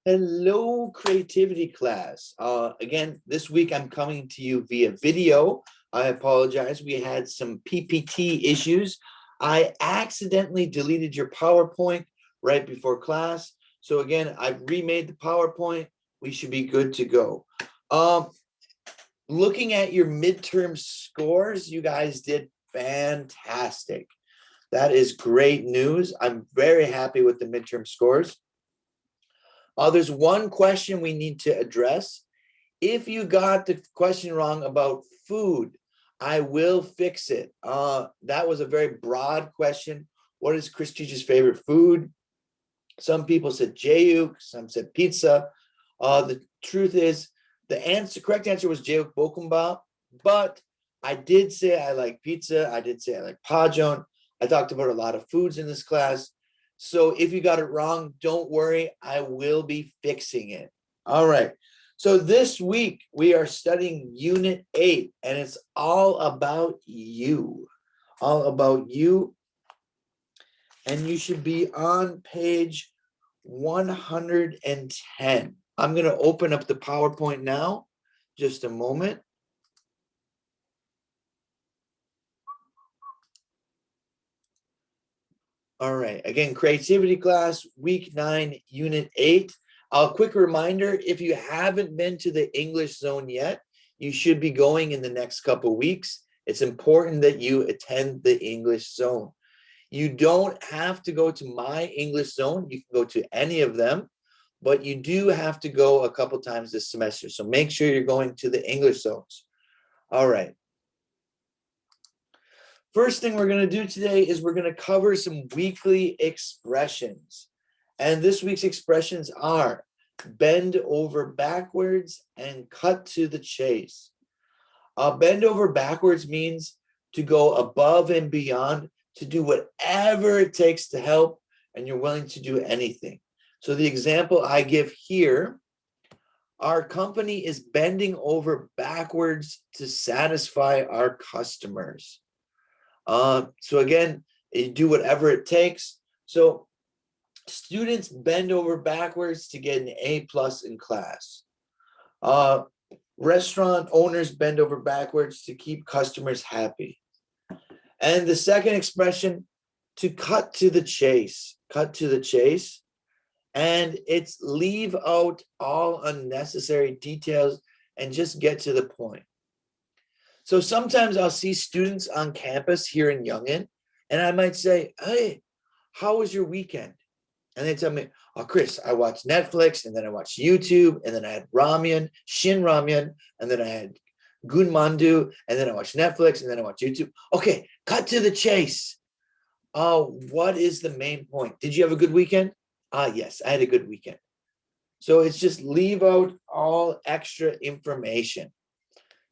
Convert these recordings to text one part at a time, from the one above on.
Hello, creativity class. Again, this week I'm coming to you via video. I apologize. We had some PPT issues. I accidentally deleted your PowerPoint right before class. So again, I've remade the PowerPoint. We should be good to go. Looking at your midterm scores, you guys did fantastic. That is great news. I'm very happy with the midterm scores. There's one question we need to address. If you got the question wrong about food, I will fix it. That was a very broad question. What is Chris Teach's favorite food? Some people said jayuk, some said pizza. The truth is, the correct answer was jayuk bokumba, but I did say I like pizza. I did say I like pajon. I talked about a lot of foods in this class. So if you got it wrong, don't worry, I will be fixing it. All right. So this week we are studying Unit 8, and it's all about you. All about you. And you should be on page 110. I'm going to open up the PowerPoint now. Just a moment. All right, again, creativity class, week 9, unit 8. A quick reminder, if you haven't been to the English zone yet, you should be going in the next couple weeks. It's important that you attend the English zone. You don't have to go to my English zone. You can go to any of them, but you do have to go a couple times this semester. So make sure you're going to the English zones. All right. First thing we're going to do today is we're going to cover some weekly expressions. And this week's expressions are bend over backwards and cut to the chase. Bend over backwards means to go above and beyond, to do whatever it takes to help, and you're willing to do anything. So the example I give here, our company is bending over backwards to satisfy our customers. So again, you do whatever it takes. So students bend over backwards to get an A+ in class. Restaurant owners bend over backwards to keep customers happy. And the second expression, to cut to the chase. Cut to the chase. And it's leave out all unnecessary details and just get to the point. So sometimes I'll see students on campus here in Yongin, and I might say, hey, how was your weekend? And they tell me, oh, Chris, I watched Netflix, and then I watched YouTube, and then I had ramen, Shin Ramen, and then I had Gunmandu, and then I watched Netflix, and then I watched YouTube. Okay, cut to the chase. What is the main point? Did you have a good weekend? Yes, I had a good weekend. So it's just leave out all extra information.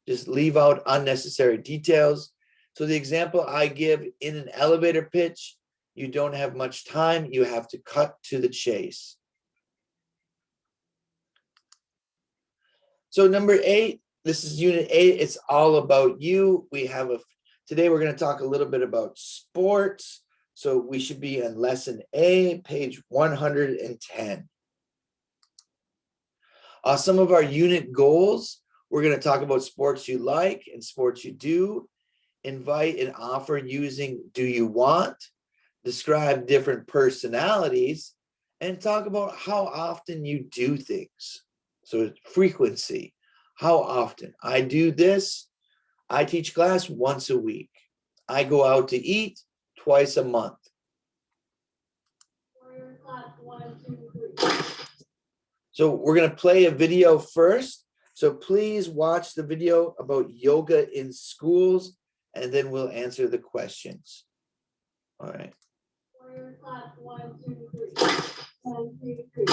Just leave out unnecessary details. So the example I give, in an elevator pitch, you don't have much time. You have to cut to the chase. So number 8, this is unit 8. It's all about you. Today we're going to talk a little bit about sports. So we should be on lesson A, page 110. Some of our unit goals. We're going to talk about sports you like and sports you do. Invite and offer using do you want. Describe different personalities. And talk about how often you do things. So frequency. How often? I do this. I teach class once a week. I go out to eat twice a month. So we're going to play a video first. So please watch the video about yoga in schools, and then we'll answer the questions. All right. One, two, three. 1, 2, 3.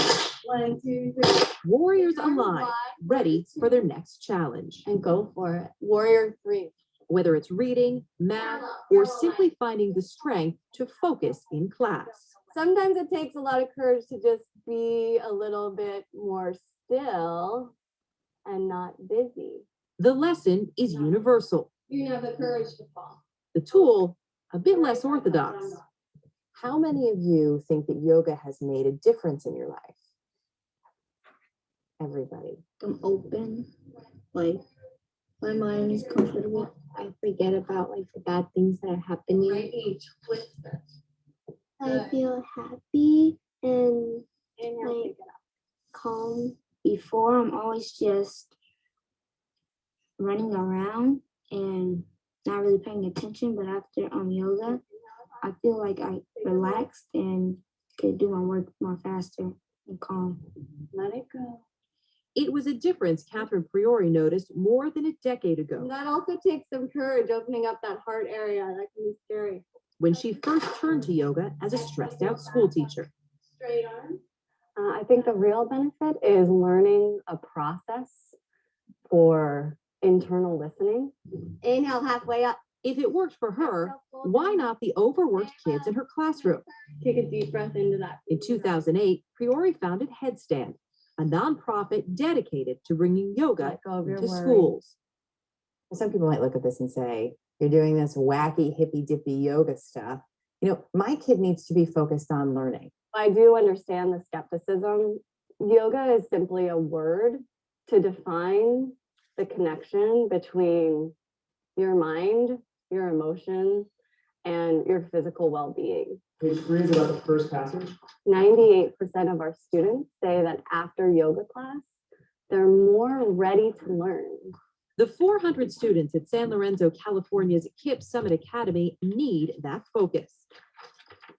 1, 2, 3. Warriors alive, ready for their next challenge. And go for it. Warrior 3. Whether it's reading, math, or simply finding the strength to focus in class. Sometimes it takes a lot of courage to just be a little bit more still and not busy. The lesson is universal. You have the courage to fall. The tool, a bit less orthodox. How many of you think that yoga has made a difference in your life? everybody. I'm open, like my mind is comfortable. I forget about like the bad things that are happening. I feel happy and like calm. Before, I'm always just running around and not really paying attention. But after yoga, I feel like I relaxed and could do my work more faster and calm. Let it go. It was a difference Catherine Priori noticed more than a decade And ago that also takes some courage, opening up that heart area. That can be scary. when she first turned to yoga as a stressed out school teacher. Straight arm. I think the real benefit is learning a process for internal listening. Inhale halfway up. If it worked for her, why not the overworked kids in her classroom? Take a deep breath into that. In 2008, Priori founded Headstand, a nonprofit dedicated to bringing yoga Let go of your to worries. schools. Some people might look at this and say, you're doing this wacky hippy dippy yoga stuff. You know, my kid needs to be focused on learning. I do understand the skepticism. Yoga is simply a word to define the connection between your mind, your emotions, and your physical well-being. Page 3 is about the first passage. 98% of our students say that after yoga class, they're more ready to learn. The 400 students at San Lorenzo, California's KIPP Summit Academy need that focus.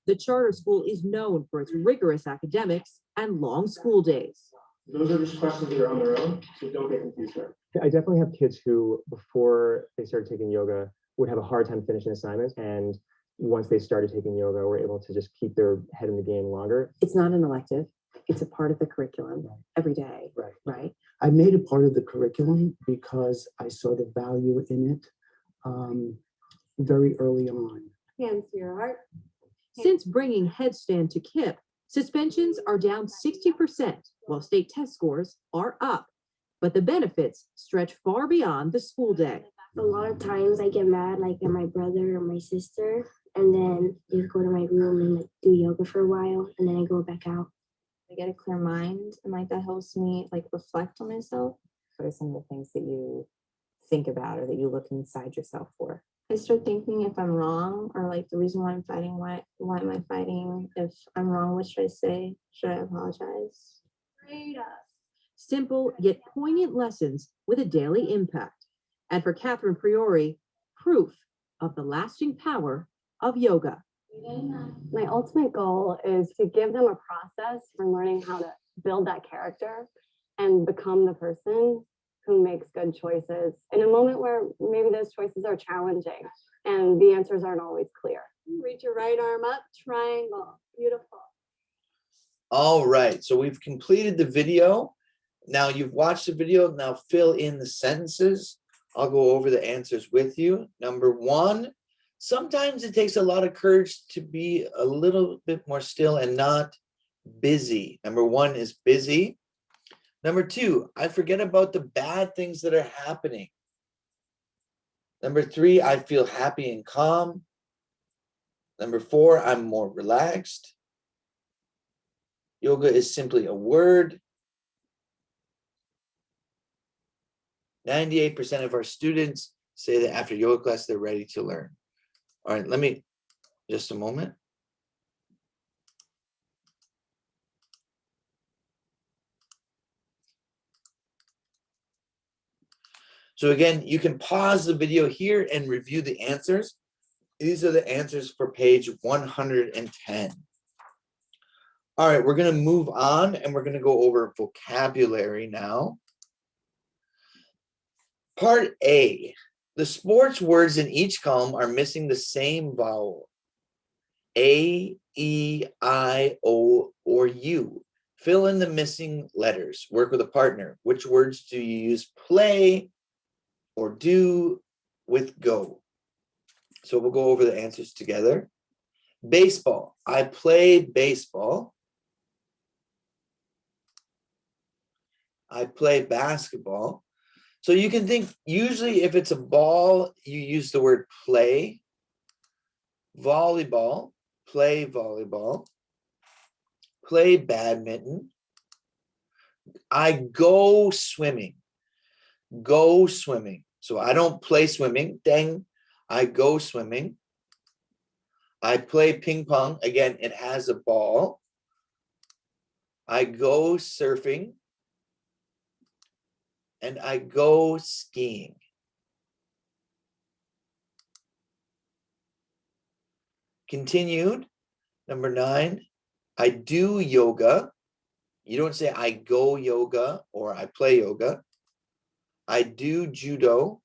The charter school is known for its rigorous academics and long school days. Those are just questions that are on their own, so don't get confused there. I definitely have kids who, before they started taking yoga, would have a hard time finishing assignments. And once they started taking yoga, were able to just keep their head in the game longer. It's not an elective. It's a part of the curriculum every day, Right. right? I made it part of the curriculum because I saw the value in it very early on. Hands to your heart. Since bringing Headstand to KIPP, suspensions are down 60%, while state test scores are up. But the benefits stretch far beyond the school day. A lot of times I get mad like at my brother or my sister, and then just go to my room and like do yoga for a while, and then I go back out. I get a clear mind, and like that helps me like reflect on myself. What are some of the things that you think about or that you look inside yourself for? I start thinking if I'm wrong or like the reason why I'm fighting, why am I fighting? If I'm wrong, what should I say? Should I apologize? Straight up. Simple yet poignant lessons with a daily impact. And for Catherine Priori, proof of the lasting power of yoga. My ultimate goal is to give them a process for learning how to build that character and become the person who makes good choices in a moment where maybe those choices are challenging and the answers aren't always clear. Reach your right arm up, triangle. Beautiful. All right, so we've completed the video. Now you've watched the video, now fill in the sentences. I'll go over the answers with you. Number 1, sometimes it takes a lot of courage to be a little bit more still and not busy. Number 1 is busy. Number 2, I forget about the bad things that are happening. Number 3, I feel happy and calm. Number 4, I'm more relaxed. Yoga is simply a word. 98% of our students say that after yoga class, they're ready to learn. All right, let me, just a moment. So again, you can pause the video here and review the answers. These are the answers for page 110. All right, we're going to move on and we're going to go over vocabulary now. Part A, the sports words in each column are missing the same vowel. A, E, I, O, or U. Fill in the missing letters. Work with a partner. Which words do you use play or do with go? So we'll go over the answers together. Baseball. I play baseball. I play basketball. So you can think, usually if it's a ball, you use the word play. Volleyball, play volleyball. Play badminton. I go swimming. Go swimming. So I don't play swimming. Dang. I go swimming. I play ping pong. Again, it has a ball. I go surfing. And I go skiing. Continued. Number 9, I do yoga. You don't say I go yoga or I play yoga. I do judo.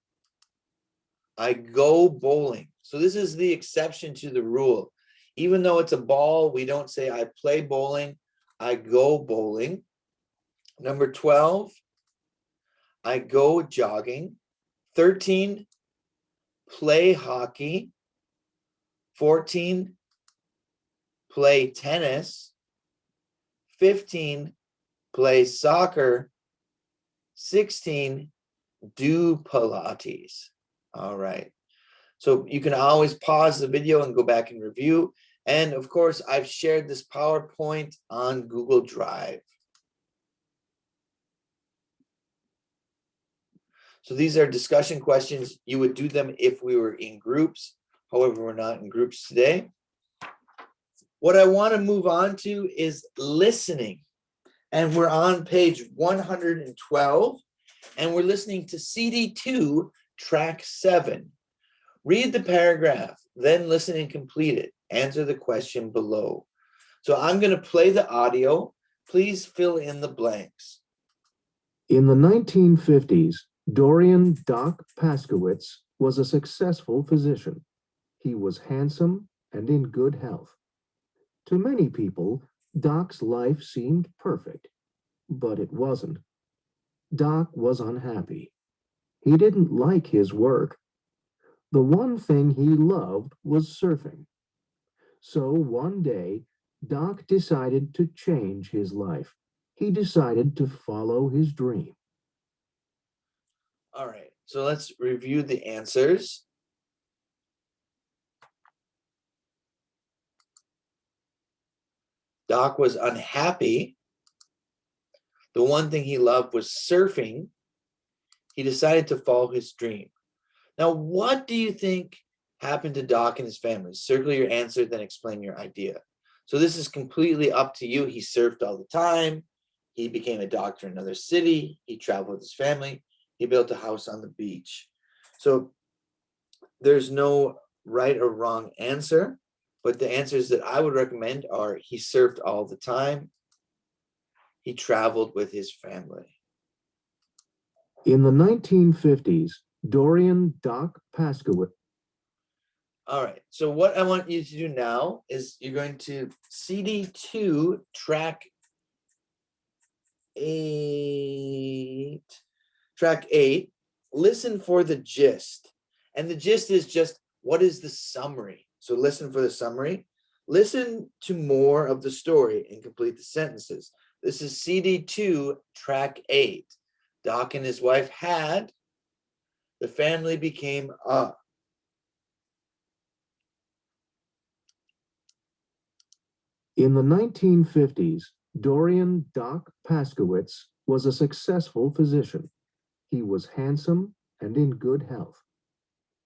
I go bowling. So this is the exception to the rule. Even though it's a ball, we don't say I play bowling. I go bowling. Number 12, I go jogging. 13, play hockey. 14, play tennis. 15, play soccer. 16, do Pilates. All right. So you can always pause the video and go back and review. And of course, I've shared this PowerPoint on Google Drive. So these are discussion questions. You would do them if we were in groups. However, we're not in groups today. What I want to move on to is listening. And we're on page 112. And we're listening to CD2, track 7. Read the paragraph, then listen and complete it. Answer the question below. So I'm going to play the audio. Please fill in the blanks. In the 1950s, Dorian Doc Paskowitz was a successful physician. He was handsome and in good health. To many people, Doc's life seemed perfect, but it wasn't. Doc was unhappy. He didn't like his work. The one thing he loved was surfing. So one day, Doc decided to change his life. He decided to follow his dream. All right, so let's review the answers. Doc was unhappy. The one thing he loved was surfing. He decided to follow his dream. Now, what do you think happened to Doc and his family? Circle your answer, then explain your idea. So this is completely up to you. He surfed all the time. He became a doctor in another city. He traveled with his family. He built a house on the beach. So there's no right or wrong answer, but the answers that I would recommend are he surfed all the time. He traveled with his family. In the 1950s, Dorian Doc Paskowitz. All right, so what I want you to do now is you're going to CD2 track 8, listen for the gist. And the gist is just, what is the summary? So listen for the summary. Listen to more of the story and complete the sentences. This is CD2 track 8. Doc and his wife had, the family became a. In the 1950s, Dorian Doc Paskowitz was a successful physician. He was handsome and in good health.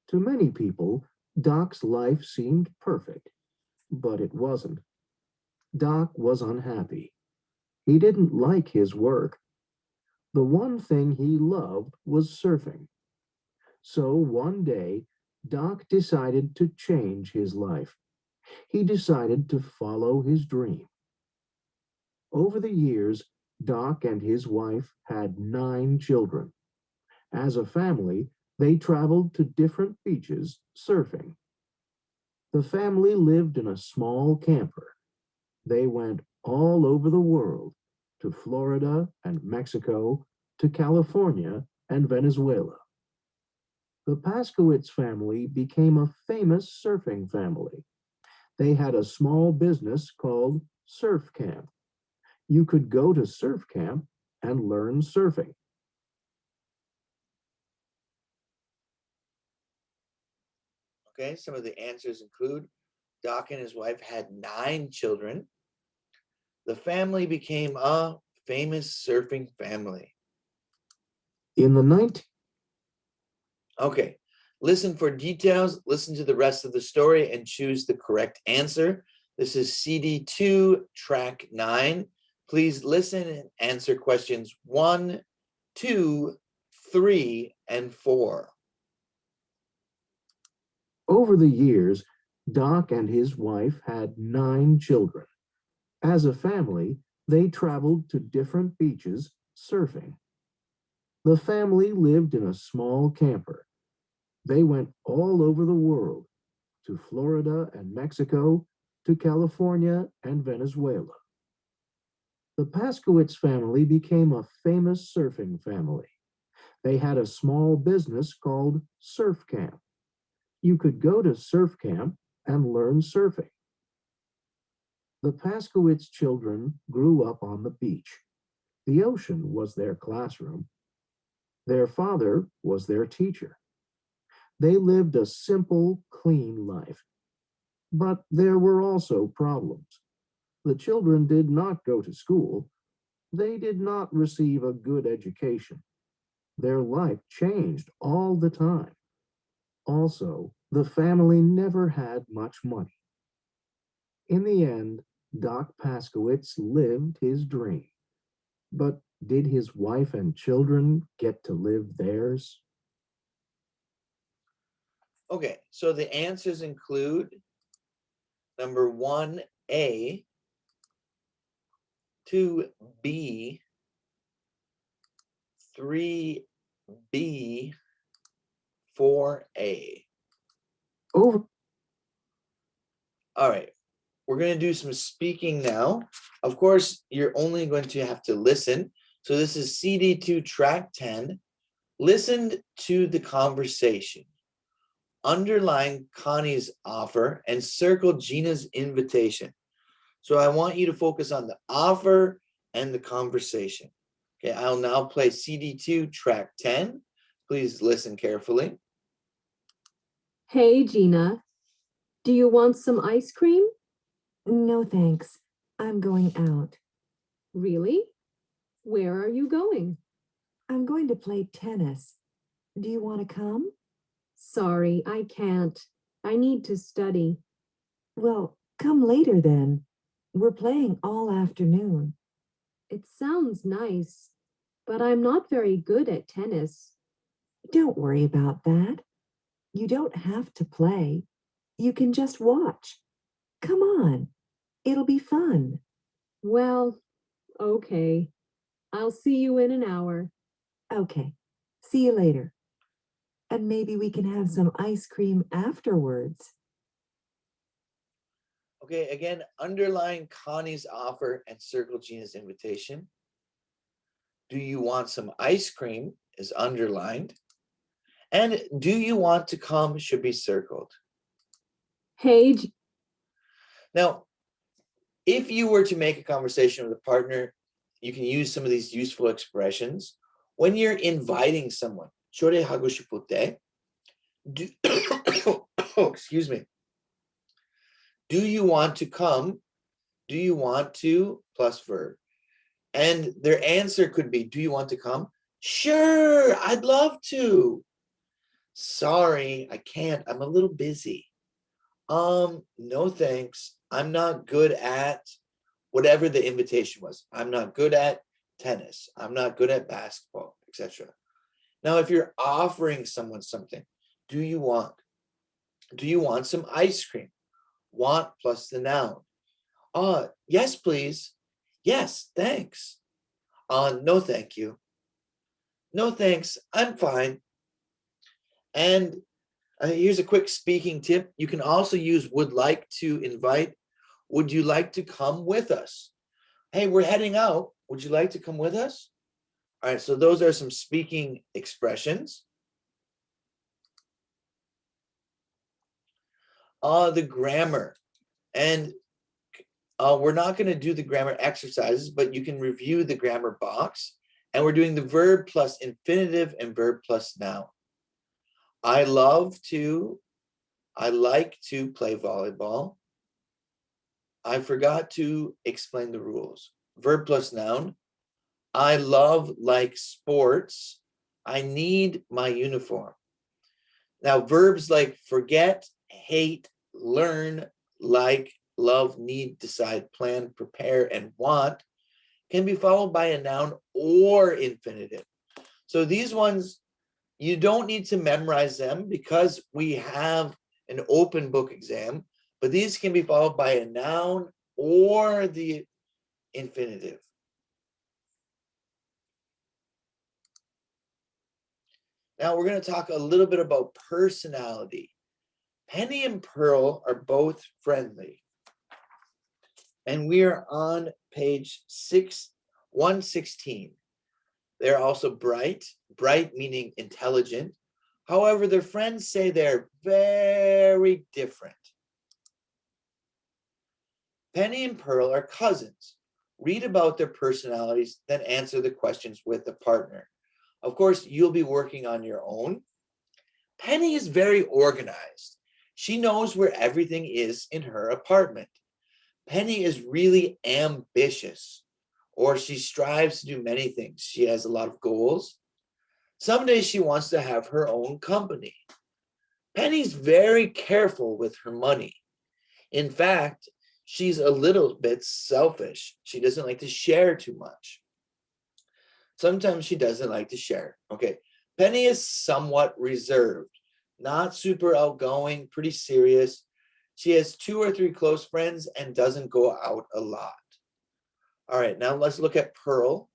To many people, Doc's life seemed perfect, but it wasn't. Doc was unhappy. He didn't like his work. The one thing he loved was surfing. So one day, Doc decided to change his life. He decided to follow his dream. Over the years, Doc and his wife had 9 children. As a family, they traveled to different beaches surfing. The family lived in a small camper. They went all over the world, to Florida and Mexico, to California and Venezuela. The Paskowitz family became a famous surfing family. They had a small business called Surf Camp. You could go to Surf Camp and learn surfing. Okay, some of the answers include Doc and his wife had 9 children. The family became a famous surfing family? In the 19 Okay, listen for details, listen to the rest of the story, and choose the correct answer. This is CD2, track 9. Please listen and answer questions 1, 2, 3, and 4. Over the years, Doc and his wife had 9 children. As a family, they traveled to different beaches surfing. The family lived in a small camper. They went all over the world, to Florida and Mexico, to California and Venezuela. The Paskowitz family became a famous surfing family. They had a small business called Surf Camp. You could go to Surf Camp and learn surfing. The Paskowitz children grew up on the beach. The ocean was their classroom. Their father was their teacher. They lived a simple, clean life. But there were also problems. The children did not go to school. They did not receive a good education. Their life changed all the time. Also, the family never had much money. In the end, Doc Paskowitz lived his dream. But did his wife and children get to live theirs? Okay, so the answers include number 1A, 2B, 3B, 4A. Over All right, we're going to do some speaking now. Of course, you're only going to have to listen. So this is CD2 track 10. Listen to the conversation. Underline Connie's offer and circle Gina's invitation. So I want you to focus on the offer and the conversation. Okay, I'll now play CD2 track 10. Please listen carefully. Hey, Gina, do you want some ice cream? No, thanks. I'm going out. Really? Where are you going? I'm going to play tennis. Do you want to come? Sorry, I can't. I need to study. Well, come later then. We're playing all afternoon. It sounds nice, but I'm not very good at tennis. Don't worry about that. You don't have to play. You can just watch. Come on. It'll be fun. Well, okay. I'll see you in an hour. Okay. See you later. And maybe we can have some ice cream afterwards. Okay, again, underline Connie's offer and circle Gina's invitation. Do you want some ice cream is underlined. And do you want to come should be circled. Hey, Now, if you were to make a conversation with a partner, you can use some of these useful expressions. When you're inviting someone, 초대하고 싶을 때, excuse me. Do you want to come? Do you want to plus verb? And their answer could be, do you want to come? Sure, I'd love to. Sorry, I can't. I'm a little busy. No thanks. I'm not good at whatever the invitation was. I'm not good at tennis. I'm not good at basketball, etc. Now, if you're offering someone something, do you want? Do you want some ice cream? Want plus the noun. Yes, please. Yes, thanks. No, thank you. No, thanks. I'm fine. And here's a quick speaking tip. You can also use would like to invite. Would you like to come with us? Hey, we're heading out. Would you like to come with us? All right, so those are some speaking expressions. The grammar. And we're not going to do the grammar exercises, but you can review the grammar box. And we're doing the verb plus infinitive and verb plus noun. I like to play volleyball. I forgot to explain the rules. Verb plus noun. I love like sports. I need my uniform. Now, verbs like forget, hate, learn, like, love, need, decide, plan, prepare, and want can be followed by a noun or infinitive. So these ones, you don't need to memorize them because we have an open book exam, but these can be followed by a noun or the infinitive. Now we're going to talk a little bit about personality. Penny and Pearl are both friendly. And we are on page 116. They're also bright meaning intelligent. However, their friends say they're very different. Penny and Pearl are cousins. Read about their personalities, then answer the questions with a partner. Of course, you'll be working on your own. Penny is very organized. She knows where everything is in her apartment. Penny is really ambitious, or she strives to do many things. She has a lot of goals. Someday she wants to have her own company. Penny's very careful with her money. In fact, she's a little bit selfish. She doesn't like to share too much. Sometimes she doesn't like to share. Okay, Penny is somewhat reserved, not super outgoing, pretty serious. She has 2 or 3 close friends and doesn't go out a lot. All right, now let's look at Pearl.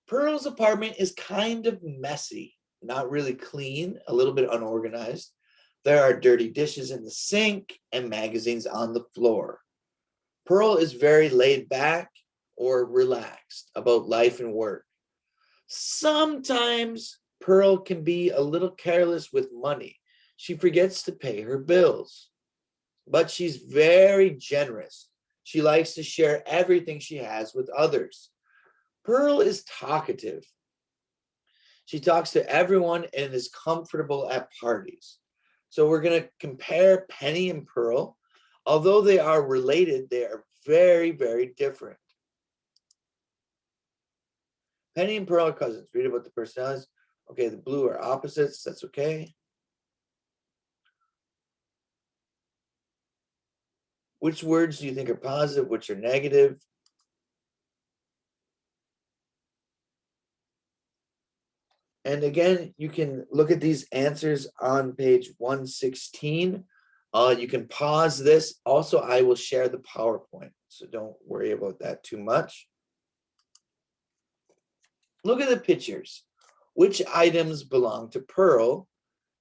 Pearl's apartment is kind of messy, not really clean, a little bit unorganized. There are dirty dishes in the sink and magazines on the floor. Pearl is very laid back or relaxed about life and work. Sometimes Pearl can be a little careless with money. She forgets to pay her bills, but she's very generous. She likes to share everything she has with others. Pearl is talkative. She talks to everyone and is comfortable at parties. So we're going to compare Penny and Pearl. Although they are related, they are very, very different. Penny and Pearl are cousins. Read about the personalities. Okay, the blue are opposites. That's okay. Which words do you think are positive? Which are negative? And again, you can look at these answers on page 116. You can pause this. Also, I will share the PowerPoint, so don't worry about that too much. Look at the pictures. Which items belong to Pearl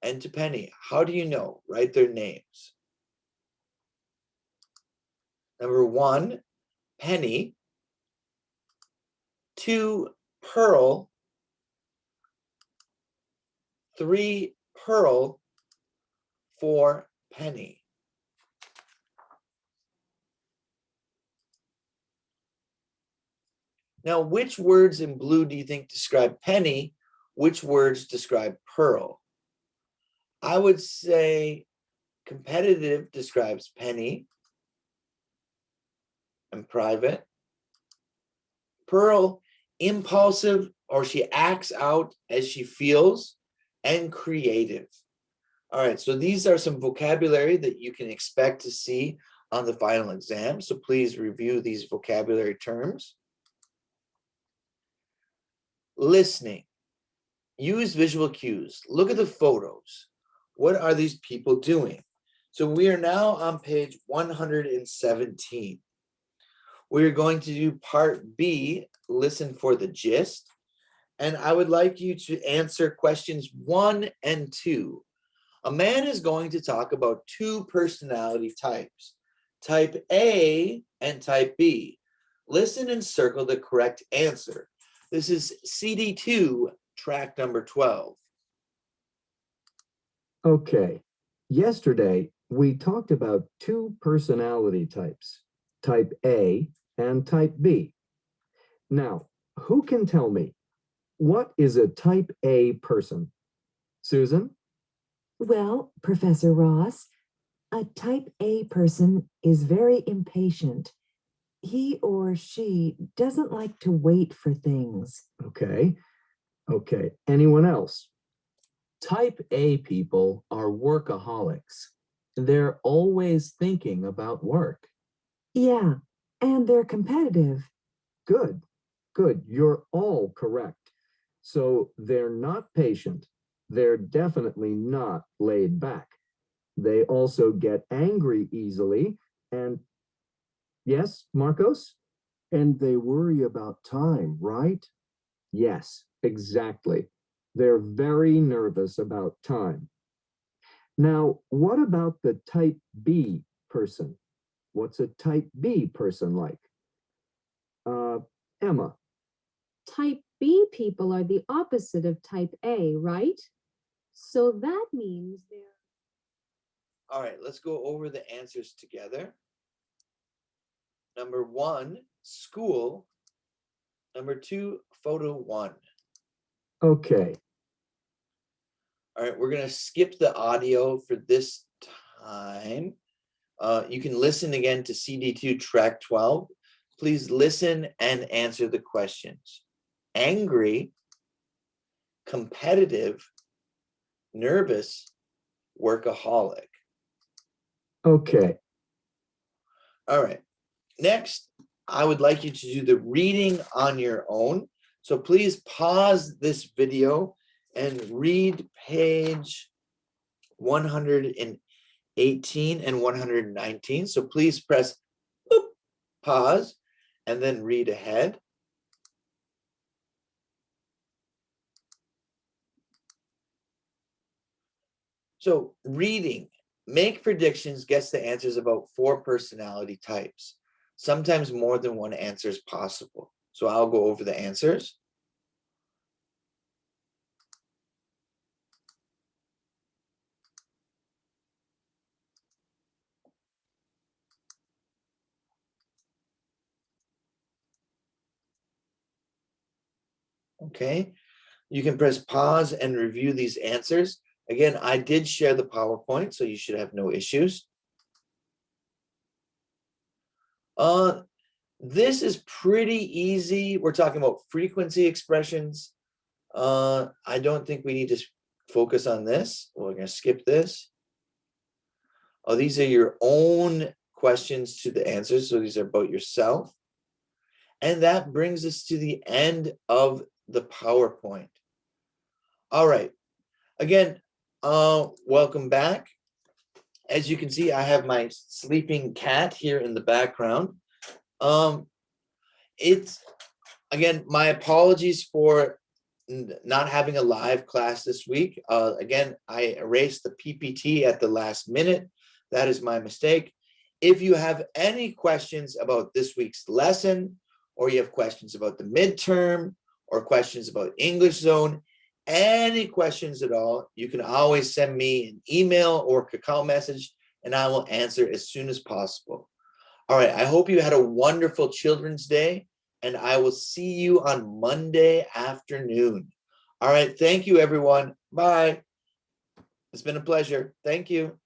and to Penny? How do you know? Write their names. Number 1, Penny. 2, Pearl. 3, Pearl. 4, Penny. Now, which words in blue do you think describe Penny? Which words describe Pearl? I would say competitive describes Penny and private. Pearl, impulsive, or she acts out as she feels, and creative. All right, so these are some vocabulary that you can expect to see on the final exam. So please review these vocabulary terms. Listening. Use visual cues. Look at the photos. What are these people doing? So we are now on page 117. We're going to do part B, listen for the gist. And I would like you to answer questions 1 and 2. A man is going to talk about 2 personality types, type A and type B. Listen and circle the correct answer. This is CD2, track number 12. Okay. Yesterday, we talked about 2 personality types, type A and type B. Now, who can tell me, what is a type A person? Susan? Well, Professor Ross, a type A person is very impatient. he or she doesn't like to wait for things. Okay. Okay. Anyone else? Type A people are workaholics. They're always thinking about work. Yeah, and they're competitive. Good. Good. You're all correct. So they're not patient. They're definitely not laid back. They also get angry easily. And yes, Marcos? And they worry about time, right? Yes, exactly. They're very nervous about time. Now, what about the type B person? What's a type B person like? Emma. Type B people are the opposite of type A, right? So that means they're. All right, let's go over the answers together. Number 1, school. Number 2, photo 1. Okay. All right, we're gonna skip the audio for this time. You can listen again to CD2 track 12. Please listen and answer the questions. Angry, competitive, nervous, workaholic. Okay. All right. Next, I would like you to do the reading on your own. So please pause this video and read page 118 and 119. So please press boop, pause, and then read ahead. So reading, make predictions, guess the answers about 4 personality types. Sometimes more than one answer is possible. So I'll go over the answers. Okay, you can press pause and review these answers. Again, I did share the PowerPoint, so you should have no issues. This is pretty easy. We're talking about frequency expressions. I don't think we need to focus on this. We're going to skip this. Oh, these are your own questions to the answers. So these are about yourself. And that brings us to the end of the PowerPoint. All right. Again, welcome back. As you can see, I have my sleeping cat here in the background. It's, again, my apologies for not having a live class this week. Again, I erased the PPT at the last minute. That is my mistake. If you have any questions about this week's lesson, or you have questions about the midterm, or questions about English Zone, any questions at all, you can always send me an email or Kakao message, and I will answer as soon as possible. All right, I hope you had a wonderful Children's Day, and I will see you on Monday afternoon. All right, thank you, everyone. Bye. It's been a pleasure. Thank you.